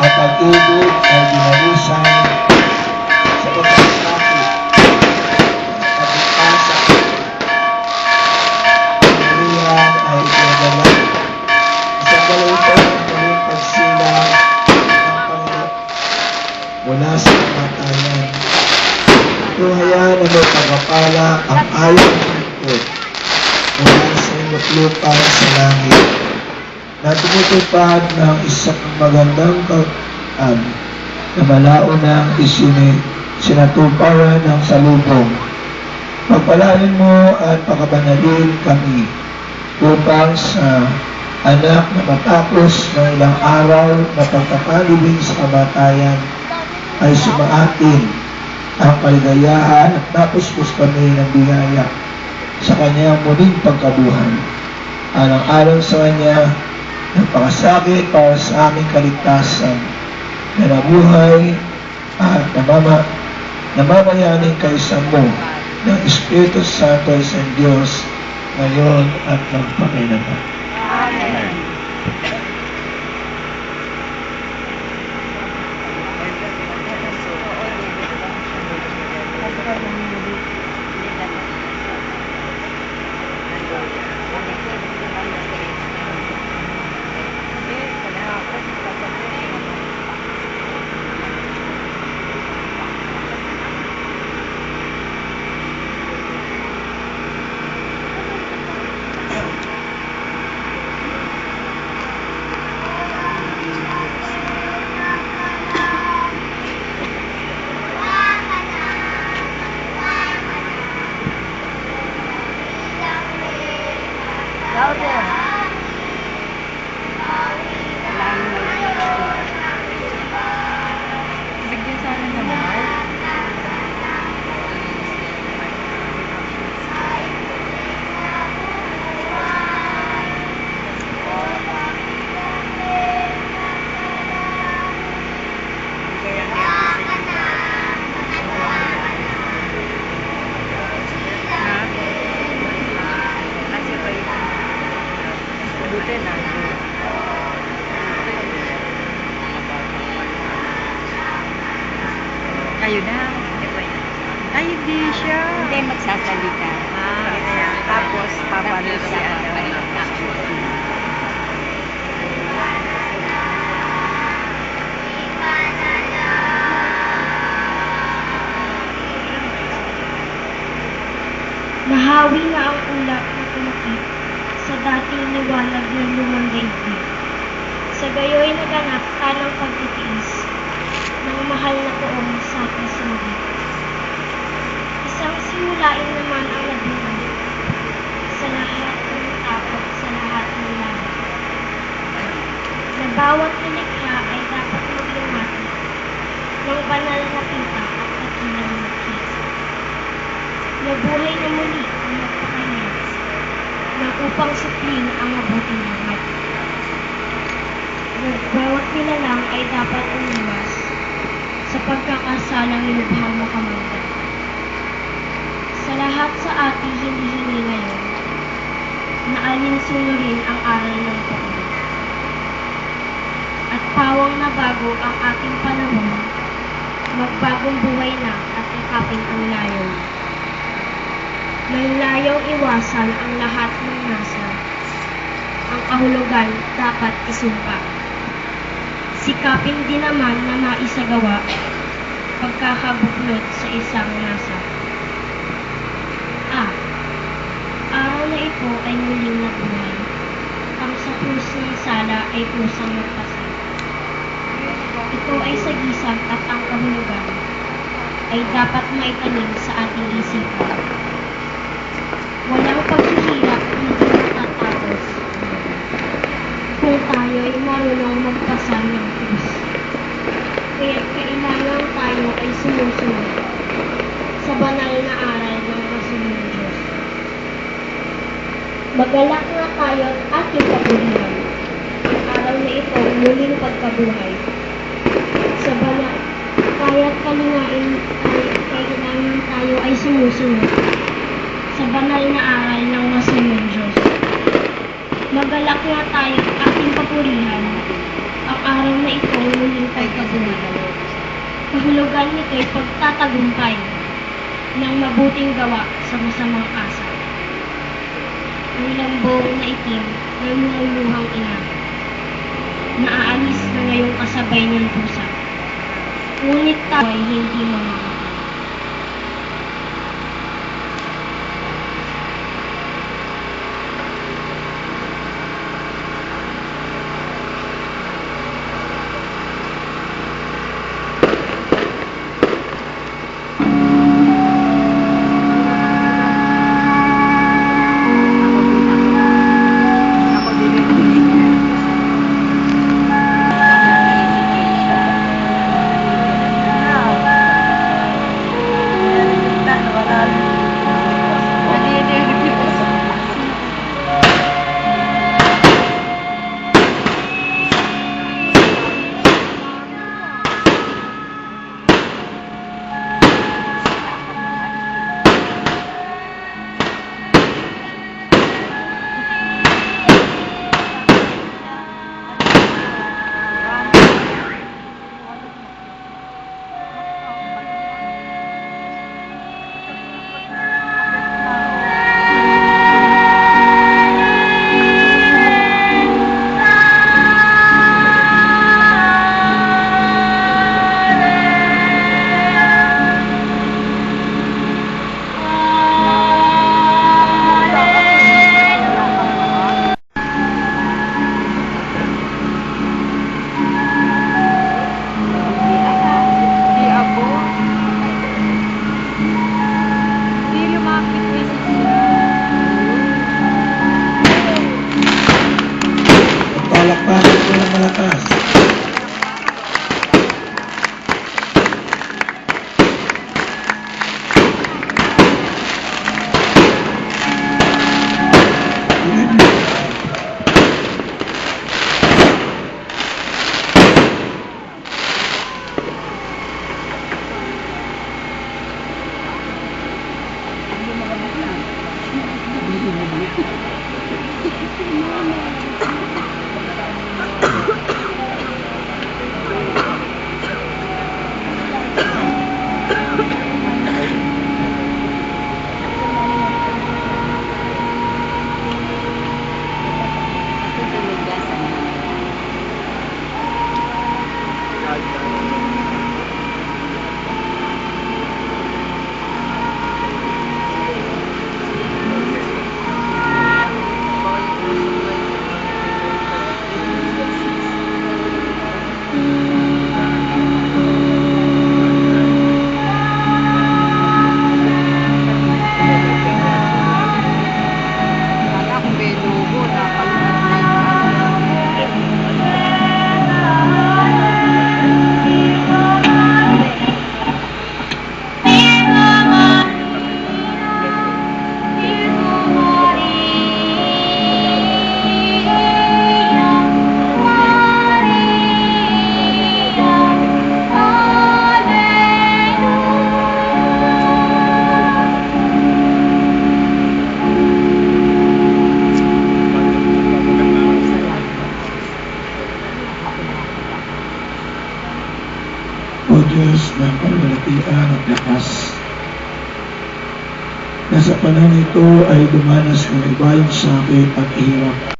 Ang pag-ibig ay dinalusan sa pagkakasakit, pagkakasak, pagkurihan ay pinadala. Isang balito ang muling pagsilang ng Panginoon mula sa kamatayan. Tuhayan na may pagpapala ang ayang lingkod mula sa iyong lupa sa langit na tumutupad ng isang magandang kautusan na malaunang sinatuparan ng salubong. Pagpalain mo at pakabanalin kami upang sa anak na matapos ng ilang araw na pagkakalibing sa kamatayan ay sumaatin ang kaligayahan at napuspos kami ng biyaya sa kanyang muling pagkabuhay. Alang-alang sa kanya, nagpakasakit para sa aming kaligtasan na nabuhay at namamayaning kaisa mo ng Espiritu Santo sa Diyos ngayon at magpakailanman. Amen. Ayun na. Ay, hindi siya. Hindi magsasalita. Tapos, papalo siya. Nahawi na ang ulap na tumakip sa dating liwanag ng lumang daigdig. Sa gayo'y naganap tanang pagtitiis ng mahal na poong sa ating sumagit. Isang simulain naman ang nabungan sa lahat ng takot, sa lahat ng lahat. Na bawat nilikha ay dapat maglumati ng banal na pita at kakilang na kisa. Nabuhay na muli ang magpakanya na upang suplin ang mabuting lahat. Bawat nilalang ay dapat umiwas sa pagkakasalang lubhang makamangga. Sa lahat sa ating hinihingi ngayon, na alinsunurin ang aral ng Panginoon. At pawang na bago ang ating panahon, magbagong buhay na at yakapin ang layo. May layong iwasan ang lahat ng nasa. Ang kahulugan dapat isumpa. Sikapin din naman na maisagawa pagkakabuklod sa isang nasa. Araw na ito ay muling nabuhay. Ang sa pusang sala ay pusang magpasal. Ito ay sagisag at ang kahulugan ay dapat maitanim sa ating isipan. Walang paghihirap hindi matatapos kung tayo ay marunong magpasal ng krus. Kaya kailangan tayo ay sumusunod sa banal na aral ng masunod Diyos. Magalak nga tayo at ating pagbuhay. Ang araw na ito muling pagkabuhay. Sa banal, kaya't kalingain ay kailangan tayo ay sumusunod sa banal na aral ng masunod Diyos. Magalak nga tayo at ating papurihan ang araw na ito ay muling pagkabuhay. Kahulugan nito'y pagtatagumpay ng mabuting gawa sa masamang asal. Ang lambong na itim ng luhang ina, naaalis na ngayong kasabay ng pusa. Ngunit tayo ay hindi mamamatay. Ako din yung huli. Di ako. Di lumapit kasi siya. Palakpakan ko ng malakas. Kala kung may logo, napalitan na yun. O Diyos ng kalwalatian at lakas, na sa panahon ito ay dumanas ng iba yung sakit at hirap